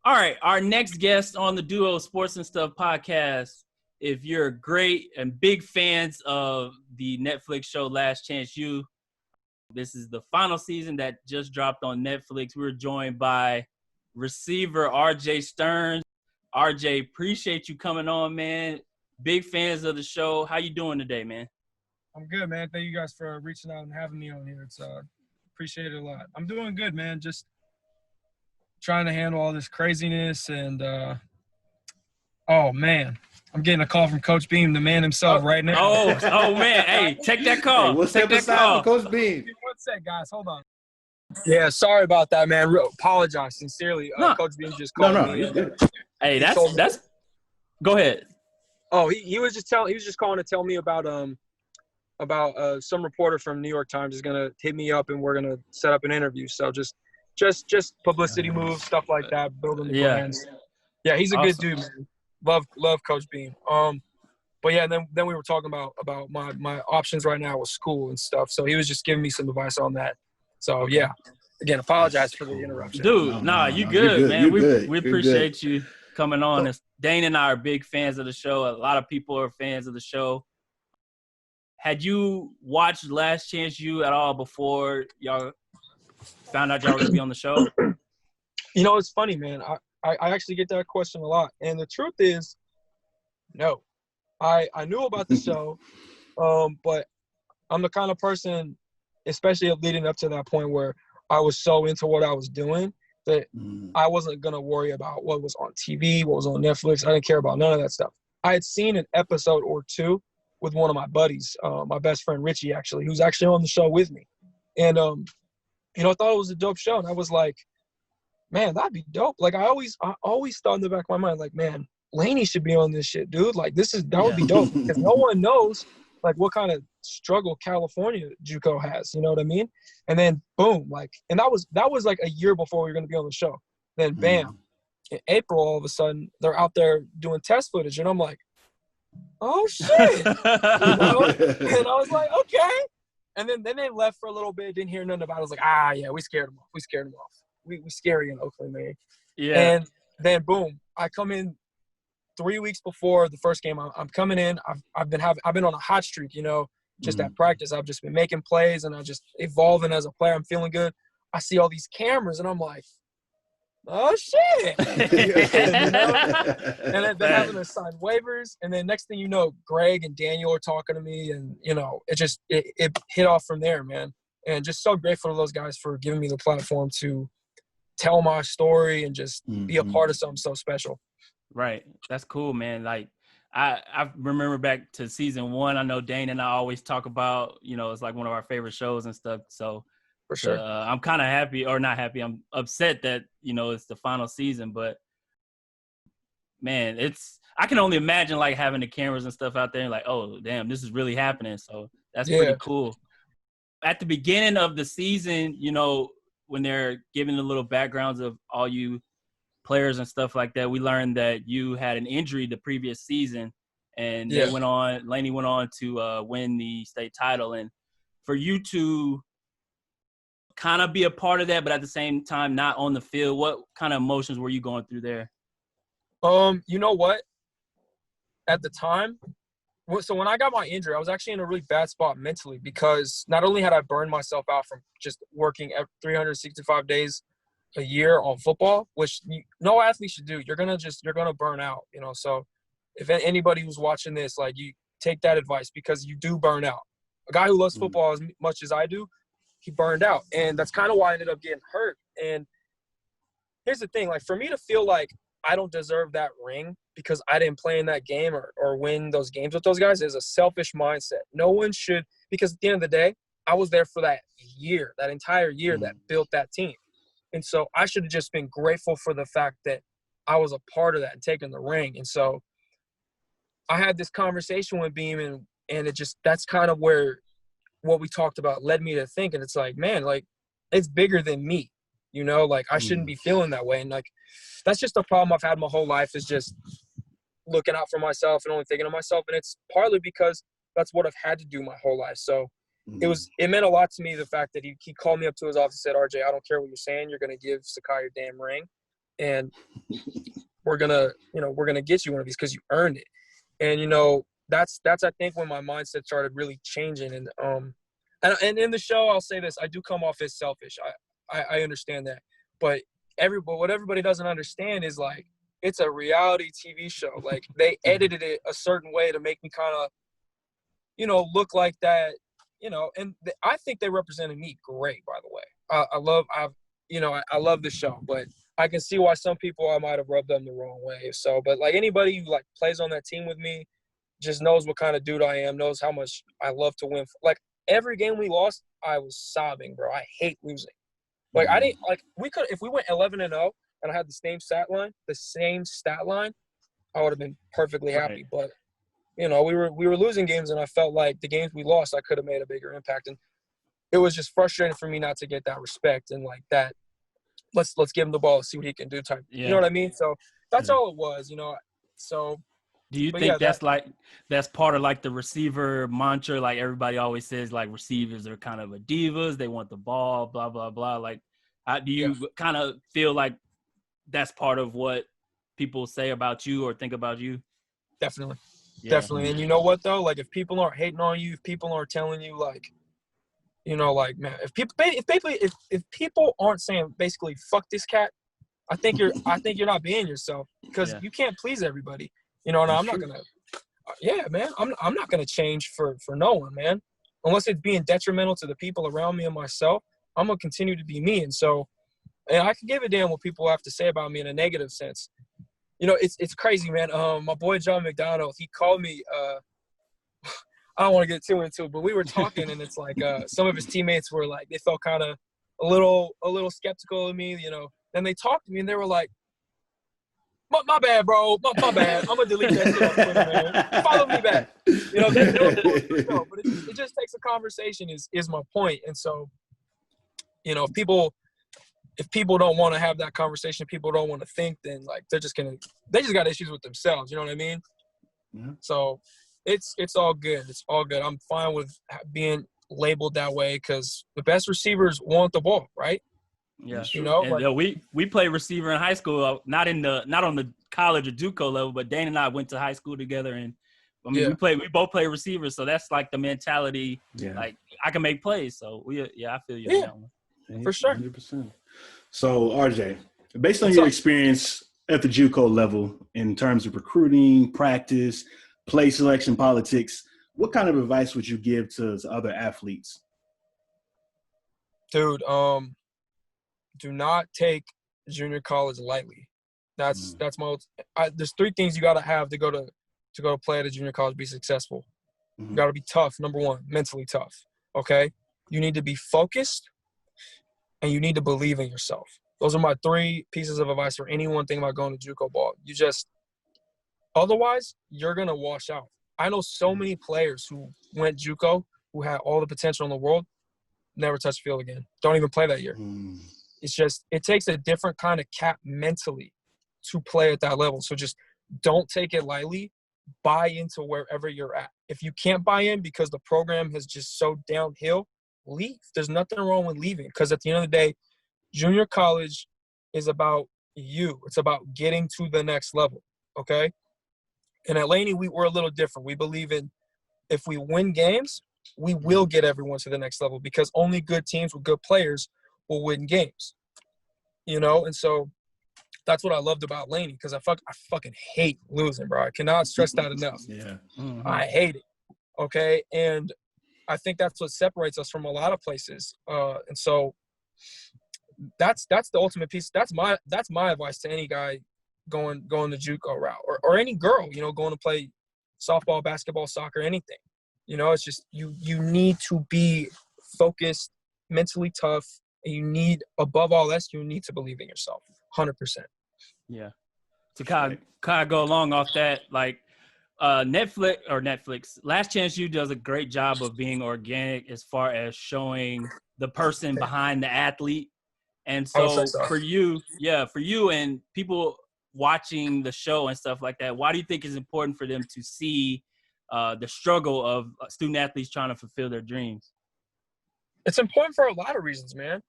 All right, our next guest on the Duo Sports and Stuff podcast. If you're great and big fans of the Netflix show Last Chance U, this is the final season that just dropped on Netflix. We're joined by receiver RJ Stearns. RJ, appreciate you coming on, man. Big fans of the show. How you doing today, man? I'm good, man. Thank you guys for reaching out and having me on here. It's appreciate it a lot. I'm doing good, man. Just trying to handle all this craziness and oh man, I'm getting a call from Coach Beam, the man himself, right now. Oh man, hey, take that call. Hey, we'll step aside for Coach Beam. One sec, guys. Hold on. Yeah, sorry about that, man. Apologize sincerely. No. Coach Beam just called me. No, you're good. Hey, that's. Go ahead. Oh, he was just calling to tell me about some reporter from New York Times is gonna hit me up and we're gonna set up an interview. So just publicity moves, stuff like that, building the brands. Yeah, he's a good dude, man. Love Coach Beam. But yeah, then we were talking about my options right now with school and stuff. So he was just giving me some advice on that. So yeah, again, apologize for the interruption. Dude, you good, man. We appreciate good. you coming on. Dane and I are big fans of the show. A lot of people are fans of the show. Had you watched Last Chance U at all before y'all found out y'all were going to be on the show? You know, it's funny, man. I actually get that question a lot. And the truth is, no. I knew about the show, but I'm the kind of person, especially leading up to that point where I was so into what I was doing that I wasn't going to worry about what was on TV, what was on Netflix. I didn't care about none of that stuff. I had seen an episode or two with one of my buddies, my best friend Richie, actually, who's actually on the show with me. And, you know, I thought it was a dope show. And I was like, man, that'd be dope. Like, I always thought in the back of my mind, like, man, Laney should be on this shit, dude. Like, that would be dope. Because no one knows, like, what kind of struggle California JUCO has. You know what I mean? And then, boom, like, and that was like a year before we were going to be on the show. Then, bam, in April, all of a sudden, they're out there doing test footage. And I'm like, oh, shit. You know? And I was like, okay. And then they left for a little bit, didn't hear nothing about it. I was like, yeah, we scared them off. We scary in Oakland, man. Yeah. And then, boom, I come in 3 weeks before the first game. I'm coming in. I've been on a hot streak, you know, just at practice. I've just been making plays and I'm just evolving as a player. I'm feeling good. I see all these cameras and I'm like, oh shit. You know? And then they're having to sign waivers. And then next thing you know, Greg and Daniel are talking to me and, you know, it hit off from there, man. And just so grateful to those guys for giving me the platform to tell my story and just be a part of something so special. Right. That's cool, man. Like, I remember back to season 1. I know Dane and I always talk about, you know, it's like one of our favorite shows and stuff. So for sure, I'm kind of happy, or not happy. I'm upset that, you know, it's the final season. But man, I can only imagine like having the cameras and stuff out there and like, oh damn, this is really happening. So that's pretty cool. At the beginning of the season, you know, when they're giving the little backgrounds of all you players and stuff like that, we learned that you had an injury the previous season, and Laney went on to win the state title. And for you to kind of be a part of that, but at the same time not on the field, what kind of emotions were you going through there? You know what? At the time, so when I got my injury, I was actually in a really bad spot mentally because not only had I burned myself out from just working 365 days a year on football, which no athlete should do. You're gonna burn out, you know. So if anybody who's watching this, like, you take that advice because you do burn out. A guy who loves football as much as I do, he burned out, and that's kind of why I ended up getting hurt. And here's the thing, like, for me to feel like I don't deserve that ring because I didn't play in that game or win those games with those guys is a selfish mindset. No one should, because at the end of the day, I was there for that entire year that built that team. And so I should have just been grateful for the fact that I was a part of that and taking the ring. And so I had this conversation with Beam, and it just, that's kind of where what we talked about led me to think. And it's like, man, like, it's bigger than me, you know, like, I shouldn't be feeling that way. And like, that's just a problem I've had my whole life, is just looking out for myself and only thinking of myself. And it's partly because that's what I've had to do my whole life. So it meant a lot to me, the fact that he called me up to his office and said, RJ, I don't care what you're saying. You're going to give Sakai your damn ring. and we're gonna get you one of these because you earned it. And that's I think when my mindset started really changing. And in the show, I'll say this: I do come off as selfish. I understand that, but what everybody doesn't understand is like it's a reality TV show. Like they edited it a certain way to make me kind of, look like that. And I think they represented me great. By the way, I love the show, but I can see why some people I might have rubbed them the wrong way. So, but like anybody who like plays on that team with me, just knows what kind of dude I am, knows how much I love to win. Like every game we lost, I was sobbing, bro. I hate losing. Like I didn't like if we went 11-0 and I had the same stat line, I would have been perfectly happy. Right. But we were losing games, and I felt like the games we lost, I could have made a bigger impact. And it was just frustrating for me not to get that respect and like that. Let's give him the ball, see what he can do type. Yeah. You know what I mean? So that's all it was. So. Do you think that's part of like the receiver mantra? Like everybody always says, like receivers are kind of a divas. They want the ball, blah, blah, blah. Like, do you kind of feel like that's part of what people say about you or think about you? Definitely. Yeah. Definitely. And you know what, though? Like if people aren't hating on you, if people aren't telling you like, man, if people aren't saying basically fuck this cat, I think you're not being yourself because you can't please everybody. And I'm not gonna. Man, I'm not gonna change for no one, man. Unless it's being detrimental to the people around me and myself, I'm gonna continue to be me. And I can give a damn what people have to say about me in a negative sense. It's crazy, man. My boy John McDonald, he called me. I don't want to get too into it, but we were talking, and it's like some of his teammates were like, they felt kind of a little skeptical of me, And they talked to me, and they were like, my bad, bro. My bad. I'm gonna delete that shit off Twitter, man. Follow me back. They were cool for the show, but it just takes a conversation. Is my point. And so, if people don't want to have that conversation, people don't want to think, then like they just got issues with themselves. You know what I mean? Yeah. So it's all good. It's all good. I'm fine with being labeled that way because the best receivers want the ball, right? Yeah, and we play receiver in high school, not on the college or JUCO level, but Dane and I went to high school together, and I mean we both play receivers, so that's like the mentality. Yeah. Like I can make plays, so I feel you on that one. For sure. 100%. So RJ, based on your experience at the JUCO level in terms of recruiting, practice, play selection, politics, what kind of advice would you give to other athletes? Dude, do not take junior college lightly. That's my. There's three things you gotta have to go to play at a junior college, be successful. You gotta be tough. Number one, mentally tough. Okay, you need to be focused, and you need to believe in yourself. Those are my three pieces of advice for anyone thinking about going to JUCO ball. Otherwise, you're gonna wash out. I know so many players who went JUCO who had all the potential in the world, never touch the field again. Don't even play that year. It's just it takes a different kind of cap mentally to play at that level. So just don't take it lightly. Buy into wherever you're at. If you can't buy in because the program has just so downhill, leave. There's nothing wrong with leaving because at the end of the day, junior college is about you. It's about getting to the next level, okay? And at Laney, we're a little different. We believe in if we win games, we will get everyone to the next level because only good teams with good players will win games, And so that's what I loved about Laney because I fucking hate losing, bro. I cannot stress that enough. Yeah. I hate it, okay? And I think that's what separates us from a lot of places. And so that's the ultimate piece. That's my advice to any guy going the JUCO route or any girl, going to play softball, basketball, soccer, anything. It's just you need to be focused, mentally tough, and you need, above all else, you need to believe in yourself, 100%. Yeah. To kind of go along off that, like Netflix, Last Chance U does a great job of being organic as far as showing the person behind the athlete. And so for you and people watching the show and stuff like that, why do you think it's important for them to see the struggle of student athletes trying to fulfill their dreams? It's important for a lot of reasons, man.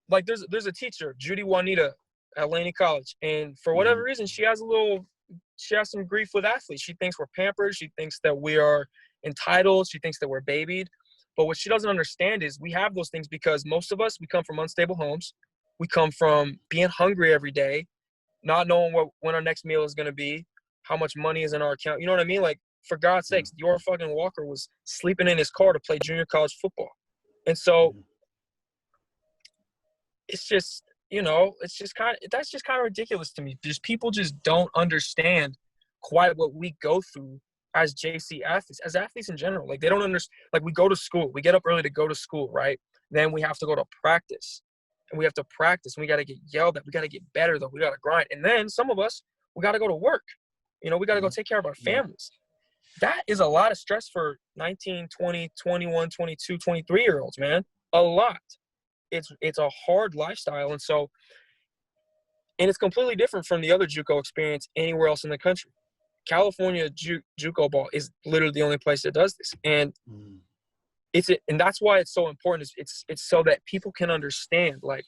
Like there's a teacher, Judy Juanita. at Laney College. And for whatever reason, she has some grief with athletes. She thinks we're pampered. She thinks that we are entitled. She thinks that we're babied. But what she doesn't understand is we have those things because most of us, we come from unstable homes. We come from being hungry every day, not knowing when our next meal is going to be, how much money is in our account. You know what I mean? Like, for God's sakes, your fucking Walker was sleeping in his car to play junior college football. And so it's just, that's just kind of ridiculous to me. Just people just don't understand quite what we go through as JC athletes, as athletes in general. Like, they don't understand. Like, we go to school. We get up early to go to school, right? Then we have to go to practice. And we have to practice. And we got to get yelled at. We got to get better, though. We got to grind. And then some of us, we got to go to work. We got to go take care of our families. That is a lot of stress for 19, 20, 21, 22, 23-year-olds, man. A lot. It's a hard lifestyle. And it's completely different from the other JUCO experience anywhere else in the country. California JUCO ball is literally the only place that does this. And and that's why it's so important. It's so that people can understand, like,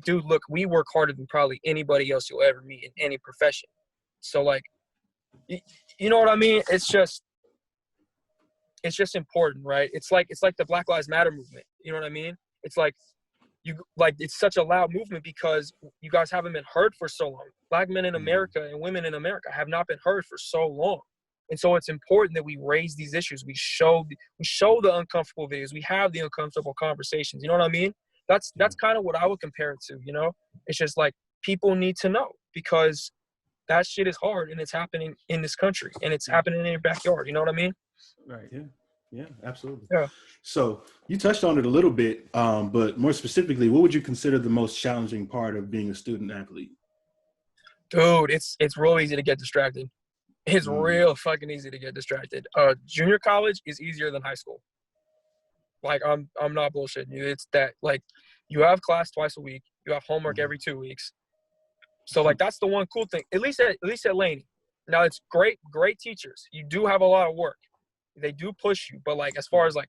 dude, look, we work harder than probably anybody else you'll ever meet in any profession. So, like, you know what I mean? It's just important, right? It's like the Black Lives Matter movement. You know what I mean? It's like, it's such a loud movement because you guys haven't been heard for so long. Black men in America and women in America have not been heard for so long. And so it's important that we raise these issues. We show the uncomfortable videos. We have the uncomfortable conversations. You know what I mean? That's kind of what I would compare it to, It's just like, people need to know because that shit is hard and it's happening in this country and it's happening in your backyard. You know what I mean? Right. Yeah. Yeah, absolutely. Yeah. So you touched on it a little bit, but more specifically, what would you consider the most challenging part of being a student athlete? Dude, it's real easy to get distracted. It's real fucking easy to get distracted. Junior college is easier than high school. Like, I'm not bullshitting you. It's that, like, you have class twice a week. You have homework every 2 weeks. So, like, that's the one cool thing. At least at Laney. Now, it's great teachers. You do have a lot of work. They do push you, but, like, as far as, like,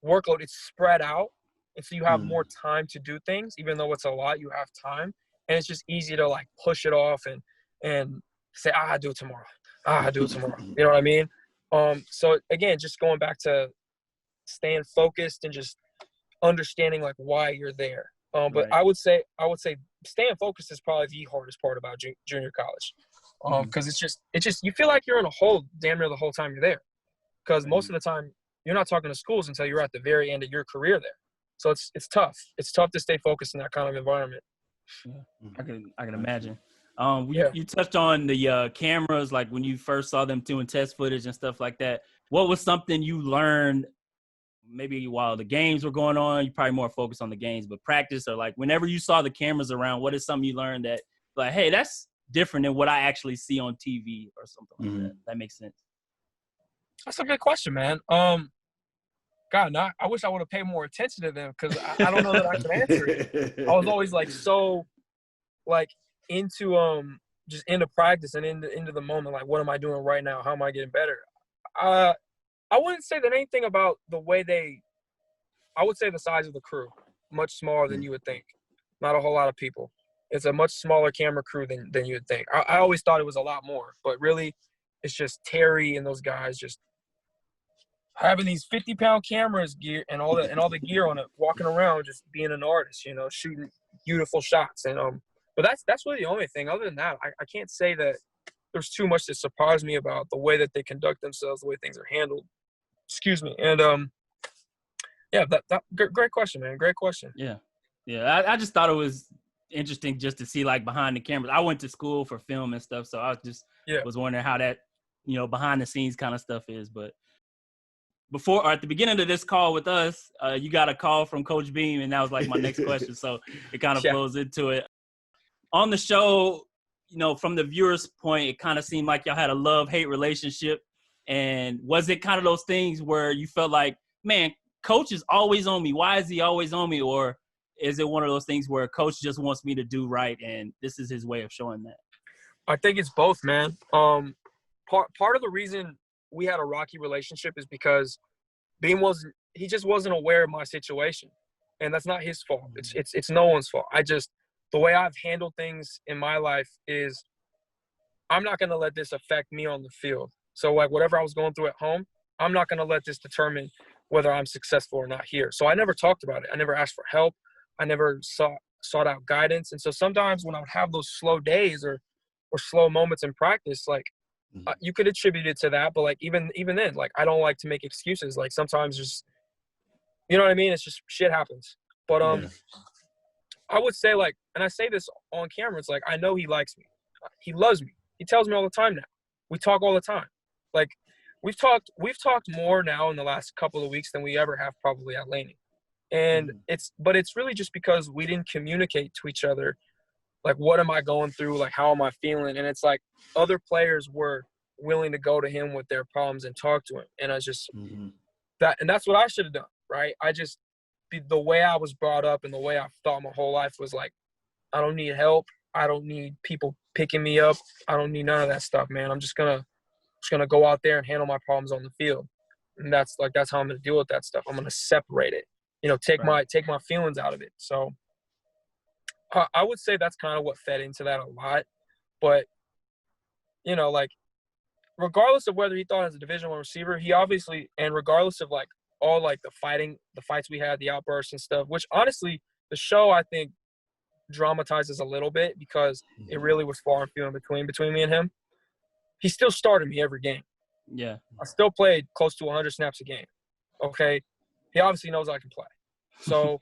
workload, it's spread out, and so you have more time to do things. Even though it's a lot, you have time, and it's just easy to, like, push it off and say, I'll do it tomorrow. I'll do it tomorrow. You know what I mean? So again, just going back to staying focused and just understanding, like, why you're there. But Right. I would say staying focused is probably the hardest part about junior college, because it's just you feel like you're in a hole damn near the whole time you're there. Because most of the time, you're not talking to schools until you're at the very end of your career there. So it's tough. It's tough to stay focused in that kind of environment. Yeah, I can imagine. You touched on the cameras, like when you first saw them doing test footage and stuff like that. What was something you learned maybe while the games were going on? You probably more focused on the games, but practice or like whenever you saw the cameras around, what is something you learned that, like, hey, that's different than what I actually see on TV or something like that? That makes sense. That's a good question, man. God, I wish I would have paid more attention to them because I don't know that I can answer it. I was always like so like into just into practice and into the moment. Like, what am I doing right now? How am I getting better? I wouldn't say that anything about the way I would say the size of the crew, much smaller than you would think. Not a whole lot of people. It's a much smaller camera crew than you would think. I always thought it was a lot more, but really it's just Terry and those guys just having these 50-pound cameras gear and all the gear on it, walking around just being an artist, shooting beautiful shots. And but that's really the only thing. Other than that, I can't say that there's too much that surprised me about the way that they conduct themselves, the way things are handled. Excuse me. And yeah, that great question, man. Great question. Yeah. I just thought it was interesting just to see, like, behind the cameras. I went to school for film and stuff, so I just was wondering how that, behind the scenes kind of stuff is. But before, or at the beginning of this call with us, you got a call from Coach Beam, and that was like my next question. So it kind of flows into it. On the show, from the viewer's point, it kind of seemed like y'all had a love-hate relationship. And was it kind of those things where you felt like, man, Coach is always on me. Why is he always on me? Or is it one of those things where Coach just wants me to do right, and this is his way of showing that? I think it's both, man. Part of the reason we had a rocky relationship is because Beam just wasn't aware of my situation, and that's not his fault. It's no one's fault. the way I've handled things in my life is I'm not going to let this affect me on the field. So, like, whatever I was going through at home, I'm not going to let this determine whether I'm successful or not here. So I never talked about it. I never asked for help. I never sought out guidance. And so sometimes when I would have those slow days or slow moments in practice, like, you could attribute it to that. But, like, even then, like, I don't like to make excuses. Like, sometimes just, you know what I mean? It's just shit happens. But I would say, like, and I say this on camera, it's like, I know he likes me. He loves me. He tells me all the time now. We talk all the time. Like, we've talked more now in the last couple of weeks than we ever have probably at Laney. And it's really just because we didn't communicate to each other, like, what am I going through? Like, how am I feeling? And it's like other players were willing to go to him with their problems and talk to him. And I just that's what I should have done, right? The way I was brought up and the way I thought my whole life was like, I don't need help. I don't need people picking me up. I don't need none of that stuff, man. I'm just gonna go out there and handle my problems on the field. And that's how I'm gonna deal with that stuff. I'm gonna separate it. Take my feelings out of it. So I would say that's kind of what fed into that a lot. But, like, regardless of whether he thought as a Division I receiver, he obviously, and regardless of, like, all, like, the fights we had, the outbursts and stuff, which honestly the show, I think, dramatizes a little bit because it really was far and few in between me and him. He still started me every game. Yeah. I still played close to 100 snaps a game. Okay. He obviously knows I can play. So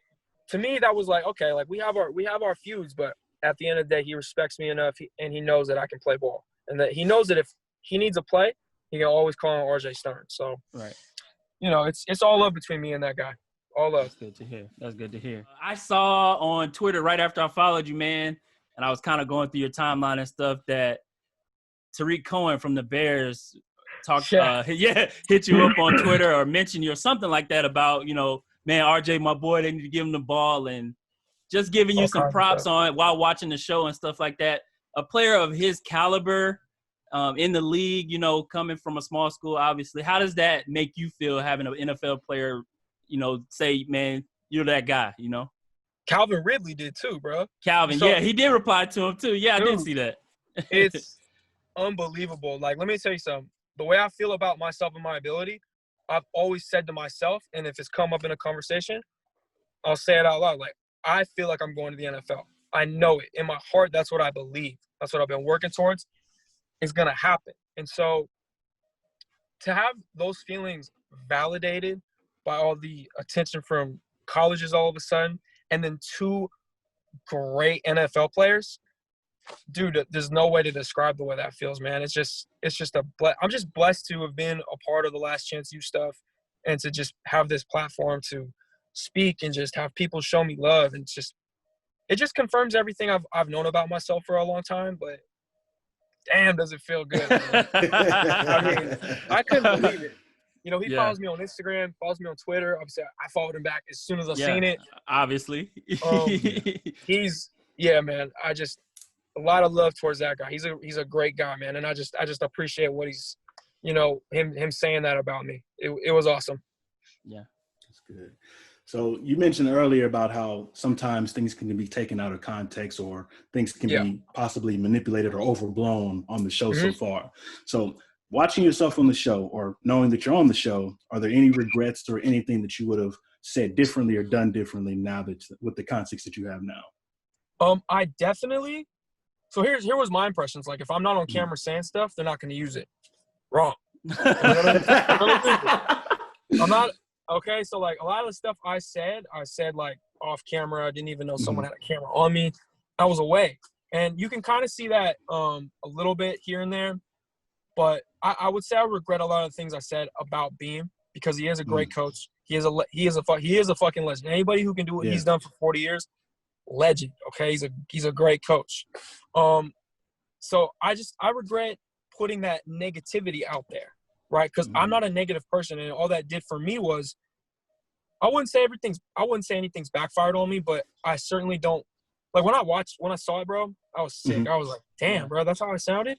to me, that was like, okay, like, we have our feuds, but at the end of the day, he respects me enough and he knows that I can play ball and that he knows that if he needs a play, he can always call on RJ Stern. So, right. It's all love between me and that guy. All love. That's good to hear. I saw on Twitter right after I followed you, man, and I was kind of going through your timeline and stuff, that Tariq Cohen from the Bears hit you up on Twitter or mentioned you or something like that about, man, RJ, my boy, they need to give him the ball, and just giving you some props on it while watching the show and stuff like that. A player of his caliber in the league, coming from a small school, obviously, how does that make you feel having an NFL player, say, man, you're that guy, Calvin Ridley did too, bro. He did reply to him too. Yeah, dude, I did see that. It's unbelievable. Like, let me tell you something. The way I feel about myself and my ability, I've always said to myself, and if it's come up in a conversation, I'll say it out loud. Like, I feel like I'm going to the NFL. I know it. In my heart, that's what I believe. That's what I've been working towards. It's going to happen. And so to have those feelings validated by all the attention from colleges all of a sudden, and then two great NFL players, dude, there's no way to describe the way that feels, man. It's just I'm just blessed to have been a part of the Last Chance U stuff and to just have this platform to speak and just have people show me love. And it just confirms everything I've known about myself for a long time, but damn, does it feel good, man. I mean, I couldn't believe it. He follows me on Instagram, follows me on Twitter. Obviously, I followed him back as soon as I seen it. Obviously. Man, a lot of love towards that guy. He's a great guy, man. And I just appreciate what he's, him saying that about me. It was awesome. Yeah. That's good. So you mentioned earlier about how sometimes things can be taken out of context or things can be possibly manipulated or overblown on the show so far. So watching yourself on the show or knowing that you're on the show, are there any regrets or anything that you would have said differently or done differently now that with the context that you have now? I definitely. So here was my impressions. Like, if I'm not on camera saying stuff, they're not going to use it. Wrong. I'm not. Okay, so, like, a lot of the stuff I said like off camera. I didn't even know someone had a camera on me. I was away, and you can kind of see that a little bit here and there. But I would say I regret a lot of the things I said about Beam because he is a great coach. He is a fucking legend. Anybody who can do what he's done for 40 years, legend. Okay, he's a great coach. So I regret putting that negativity out there, right? Because I'm not a negative person, and all that did for me was I wouldn't say anything's backfired on me, but I certainly don't like when I saw it, bro. I was sick. I was like, damn, bro, that's how I sounded.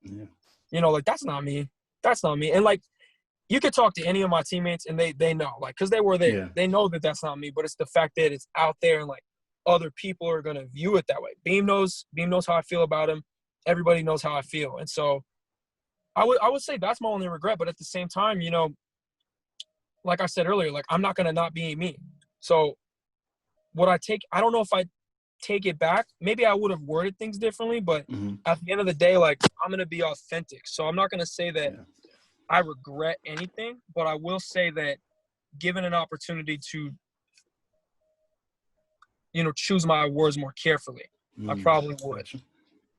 Yeah. Like, that's not me. That's not me. And, like, you could talk to any of my teammates, and they know, like, because they were there. They know that that's not me, but it's the fact that it's out there and, like, other people are going to view it that way. Beam knows how I feel about him. Everybody knows how I feel. And so I would say that's my only regret. But at the same time, you know, like I said earlier, like I'm not going to not be me. So I don't know if I take it back. Maybe I would have worded things differently, but at the end of the day, like I'm going to be authentic. So I'm not going to say that I regret anything, but I will say that given an opportunity to, you know, choose my words more carefully, I probably would. Gotcha.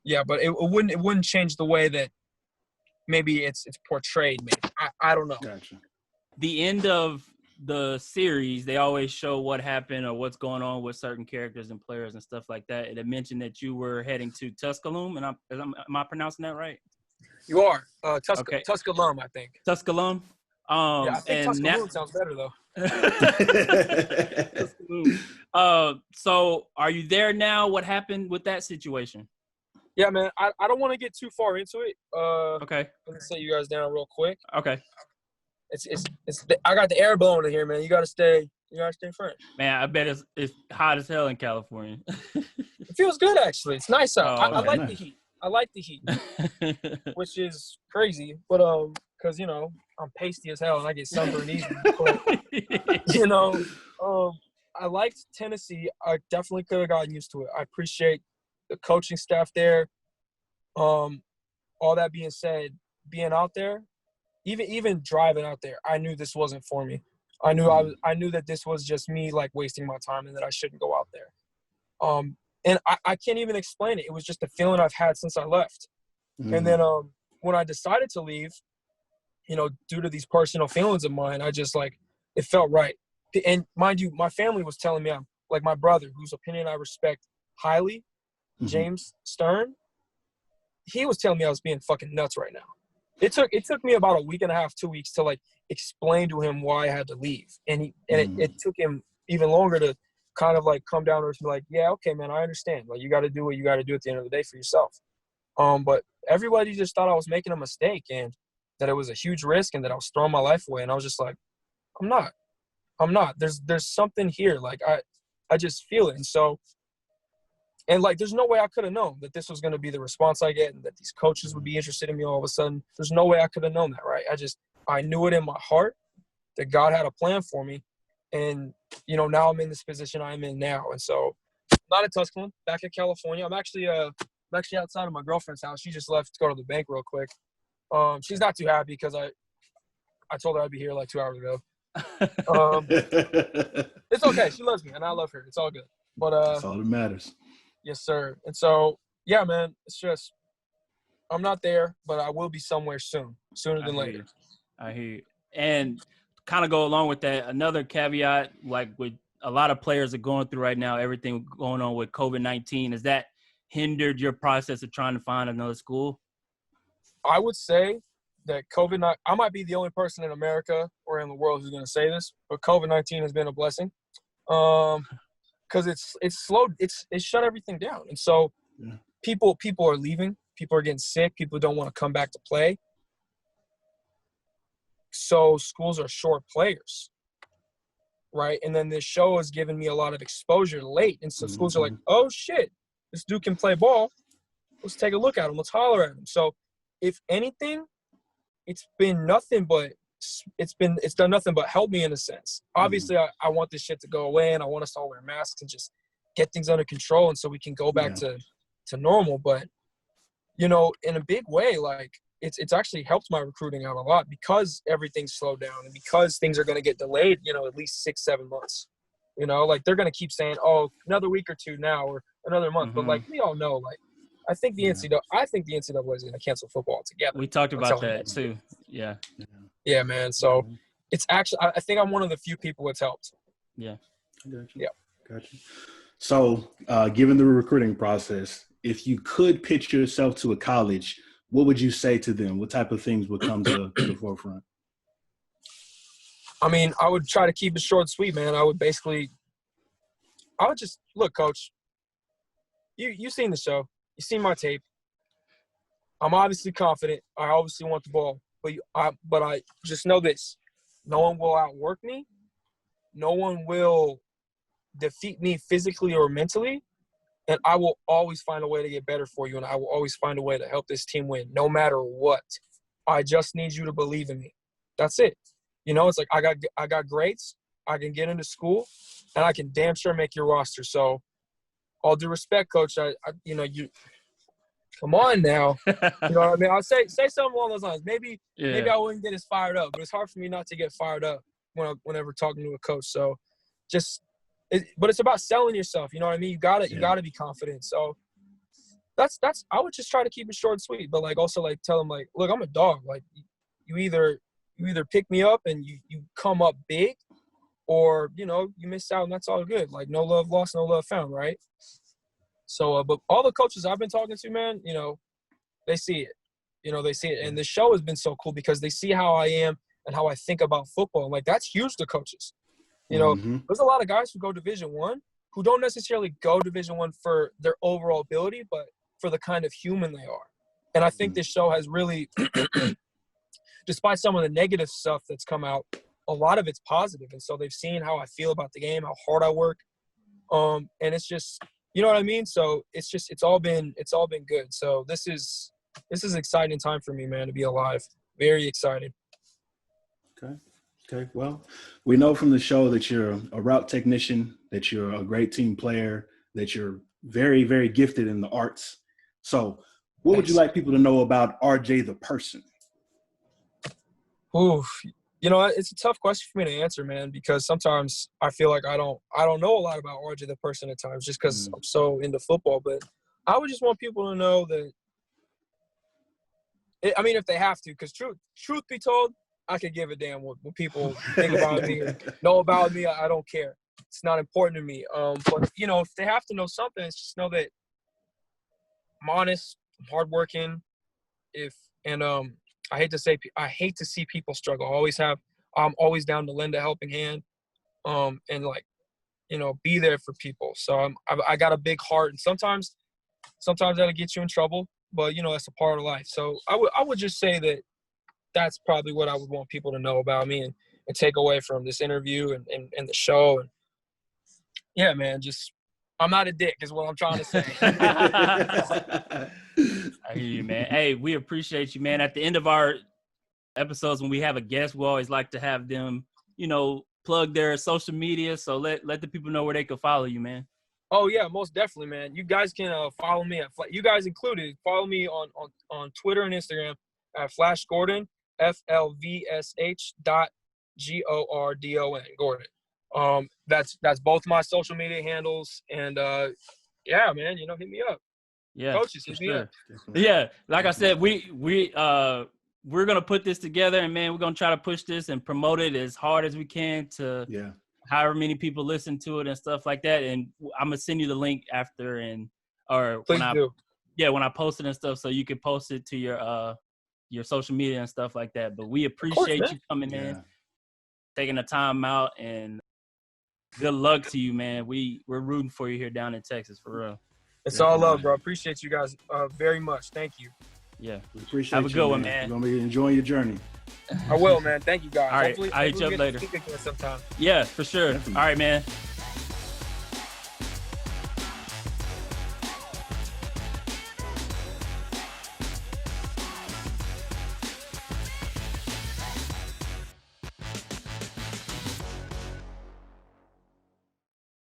Yeah, but it wouldn't change the way that maybe it's portrayed. Maybe I don't know. Gotcha. The end of the series, they always show what happened or what's going on with certain characters and players and stuff like that. It mentioned that you were heading to Tusculum, and am I pronouncing that right? You are Tusculum, I think. Tusculum. Yeah, I think Tusculum sounds better though. So are you there now? What happened with that situation? Yeah, man. I don't want to get too far into it. Okay. Let me set you guys down real quick. Okay. I got the air blowing in here, man. You gotta stay fresh. Man, I bet it's hot as hell in California. It feels good actually. It's nice out. I like nice. the heat. I like the heat, which is crazy. But because you know I'm pasty as hell and I get sunburned easy. But, you know, I liked Tennessee. I definitely could have gotten used to it. I appreciate the coaching staff there. All that being said, being out there, even driving out there, I knew this wasn't for me. I knew that this was just me like wasting my time and that I shouldn't go out there. And I can't even explain it. It was just a feeling I've had since I left. And then when I decided to leave, you know, due to these personal feelings of mine, I just like, it felt right. And mind you, my family was telling me, I'm like my brother, whose opinion I respect highly, James Stern, he was telling me I was being fucking nuts right now. It took me about a week and a half, 2 weeks to like explain to him why I had to leave. And it took him even longer to kind of like come down to be like, yeah, okay, man, I understand. Like you got to do what you got to do at the end of the day for yourself. But everybody just thought I was making a mistake and that it was a huge risk and that I was throwing my life away. And I was just like, I'm not. There's something here. Like I just feel it. And so, and like, there's no way I could have known that this was going to be the response I get and that these coaches would be interested in me all of a sudden. There's no way I could have known that, right? I knew it in my heart that God had a plan for me. And, you know, now I'm in this position I'm in now. And so, not in Tusculum, back in California. I'm actually outside of my girlfriend's house. She just left to go to the bank real quick. She's not too happy because I told her I'd be here like 2 hours ago. It's okay. She loves me and I love her. It's all good. But that's all that matters. Yes, sir. And so, yeah, man, it's just I'm not there, but I will be somewhere sooner than later. I hear you. And kind of go along with that, another caveat, like with a lot of players are going through right now, everything going on with COVID-19, has that hindered your process of trying to find another school? I would say that COVID-19, I might be the only person in America or in the world who's going to say this, but COVID-19 has been a blessing. Because it's shut everything down. And so people are leaving. People are getting sick. People don't want to come back to play. So schools are short players, right? And then this show has given me a lot of exposure late. And so schools are like, oh, shit, this dude can play ball. Let's take a look at him. Let's holler at him. So if anything, it's been nothing but it's done nothing but help me in a sense. Obviously, I want this shit to go away, and I want us to all wear masks and just get things under control, and so we can go back to normal. But you know, in a big way, like it's actually helped my recruiting out a lot because everything's slowed down and because things are going to get delayed. You know, at least 6-7 months. You know, like they're going to keep saying, "Oh, another week or two now, or another month." But like we all know, like I think the NCAA is going to cancel football altogether. We talked about that too. Yeah. Yeah, man. So it's actually, I think I'm one of the few people it's helped. Yeah. Gotcha. Yeah. Gotcha. So, given the recruiting process, if you could pitch yourself to a college, what would you say to them? What type of things would come to the forefront? I mean, I would try to keep it short and sweet, man. I would just look, coach, you've seen the show. You've seen my tape. I'm obviously confident. I obviously want the ball. But I just know this. No one will outwork me. No one will defeat me physically or mentally, and I will always find a way to get better for you, and I will always find a way to help this team win, no matter what. I just need you to believe in me. That's it. You know, it's like I got grades, I can get into school, and I can damn sure make your roster. So, all due respect, Coach, you come on now. You know what I mean? I'll say something along those lines. Maybe I wouldn't get as fired up, but it's hard for me not to get fired up whenever talking to a coach. So, but it's about selling yourself. You know what I mean? You gotta be confident. So that's I would just try to keep it short and sweet, but like also like tell them like, look, I'm a dog. Like you either pick me up and you come up big, or you know you miss out and that's all good. Like no love lost, no love found, right? So, but all the coaches I've been talking to, man, you know, they see it. You know, they see it, and the show has been so cool because they see how I am and how I think about football. And like that's huge to coaches. You know, there's a lot of guys who go Division I who don't necessarily go Division I for their overall ability, but for the kind of human they are. And I think this show has really, despite some of the negative stuff that's come out, a lot of it's positive. And so they've seen how I feel about the game, how hard I work. And it's just, you know what I mean? So it's all been good. So this is an exciting time for me, man, to be alive. Very excited. Okay. Well, we know from the show that you're a route technician, that you're a great team player, that you're very, very gifted in the arts. So what would you like people to know about RJ the person? Oof. You know, it's a tough question for me to answer, man, because sometimes I feel like I don't know a lot about RJ the person at times just because I'm so into football. But I would just want people to know that, if they have to, because truth be told, I could give a damn what people think about me or know about me. I don't care. It's not important to me. But, you know, if they have to know something, it's just know that I'm honest, I'm hardworking. I hate to see people struggle. I'm always down to lend a helping hand, and like, you know, be there for people. So I got a big heart, and sometimes that'll get you in trouble, but you know, that's a part of life. So I would just say that that's probably what I would want people to know about me and take away from this interview and the show. And yeah, man, just I'm not a dick is what I'm trying to say. I hear you, man. Hey, we appreciate you, man. At the end of our episodes, when we have a guest, we always like to have them, you know, plug their social media. So let the people know where they can follow you, man. Oh yeah, most definitely, man. You guys can follow me you guys included. Follow me on Twitter and Instagram at Flash Gordon, FLVSH.GORDON, Gordon. That's both my social media handles, and yeah, man, you know, hit me up. Yeah, coaches, hit me up. Yeah, like I said, we're gonna put this together, and man, we're gonna try to push this and promote it as hard as we can to however many people listen to it and stuff like that. And I'm gonna send you the link after, when I post it and stuff, so you can post it to your social media and stuff like that. But we appreciate you coming in, taking the time out, and good luck to you, man. We're rooting for you here down in Texas, for real. It's all love, bro. Appreciate you guys very much. Thank you. Yeah. We appreciate Have a good one, man. You're going to be enjoying your journey. I will, man. Thank you, guys. All right. I'll hit you up later. Sometime. Yeah, for sure. Definitely. All right, man.